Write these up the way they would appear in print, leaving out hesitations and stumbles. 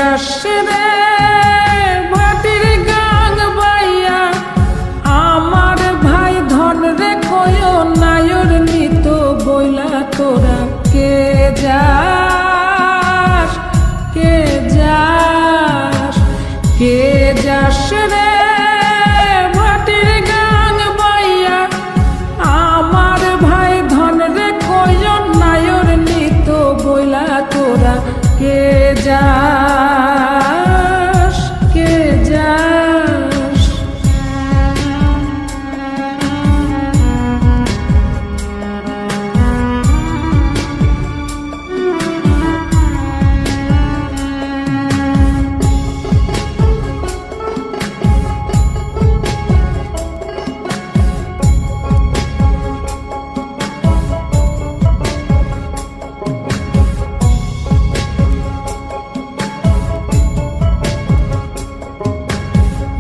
যাস রে ভাটির গাং বাইয়া, আমার ভাই ধন রে কয় নায়র নিত বইলা তোরা কে যাস, কে যাস, কে যাস রে ভাটির গাং বাইয়া, আমার ভাই ধন রে কয় নায়র নিত বইলা তোরা কে যাস, কে যাস।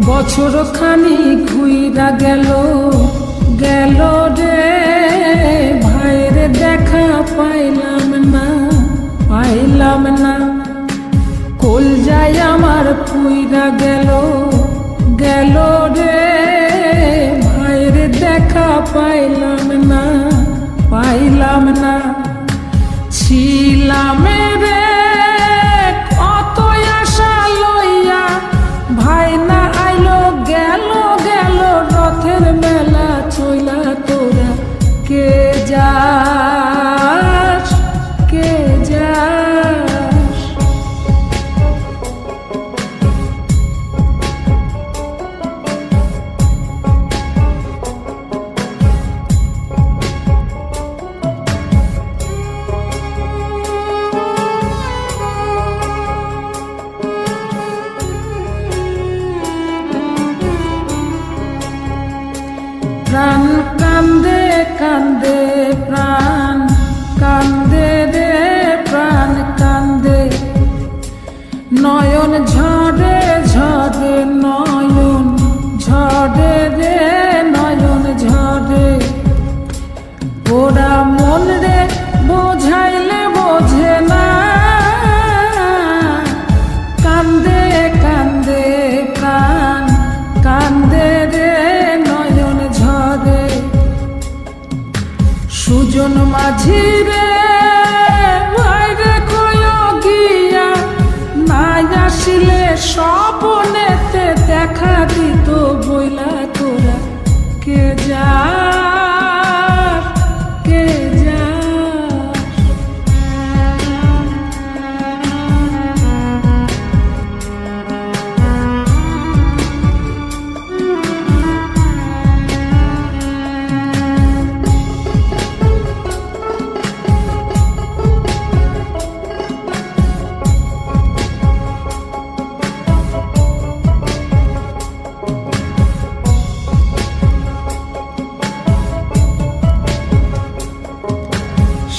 বছর খানি ঘুইরা গেল গেল রে, ভাইয়ের দেখা পাইলাম না, পাইলাম না। কল যায় আমার পুইরা গেল গেল রে, ভাইয়ের দেখা পাইলাম না, পাইলাম না। ছিলাম রে কত আশা লইয়া, ভাই না আইলো গেল গেল রথের মেলা চইলা তোরা কে যাস, কে যাস। প্রাণ কান্দে কান্দে, প্রাণ কান্দে রে, প্রাণ কান্দে। নয়ন ঝরে ঝরে, নয়ন ঝরে রে, নয়ন ঝরে। ওরা মন রে বোঝাইলে বোঝে না, কান্দে কান্দে প্রাণ কান্দে রে, নয়ন ঝরে। সুজন মাঝি রে ভাই রে কয় গিয়া, নাই আসিলে স্বপনেতে দেখা দিত বইলা তোরা কে যাস, কে যাস।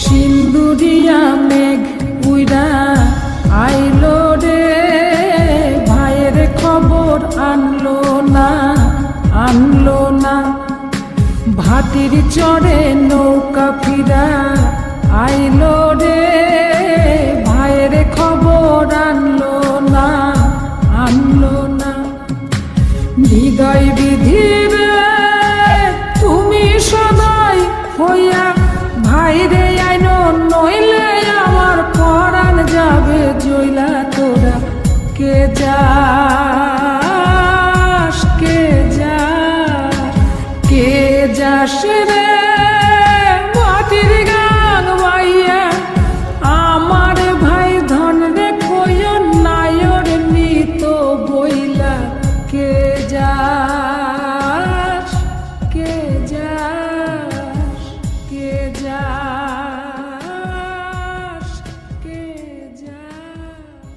সিন্দুরিয়া মেঘ উইরা আইলো রে, ভাইয়ের খবর আনলো না, আনলো না। ভাটির চড়ে নৌকা ফিরা আইলো রে, ভাইয়ের খবর আনলো না, আনলো না। হৃদয় বিধির তুমি সদাই হইয়া, ভাইরে আইনো নইলে আমার পরাণ যাবে জইলা তোরা কে যা।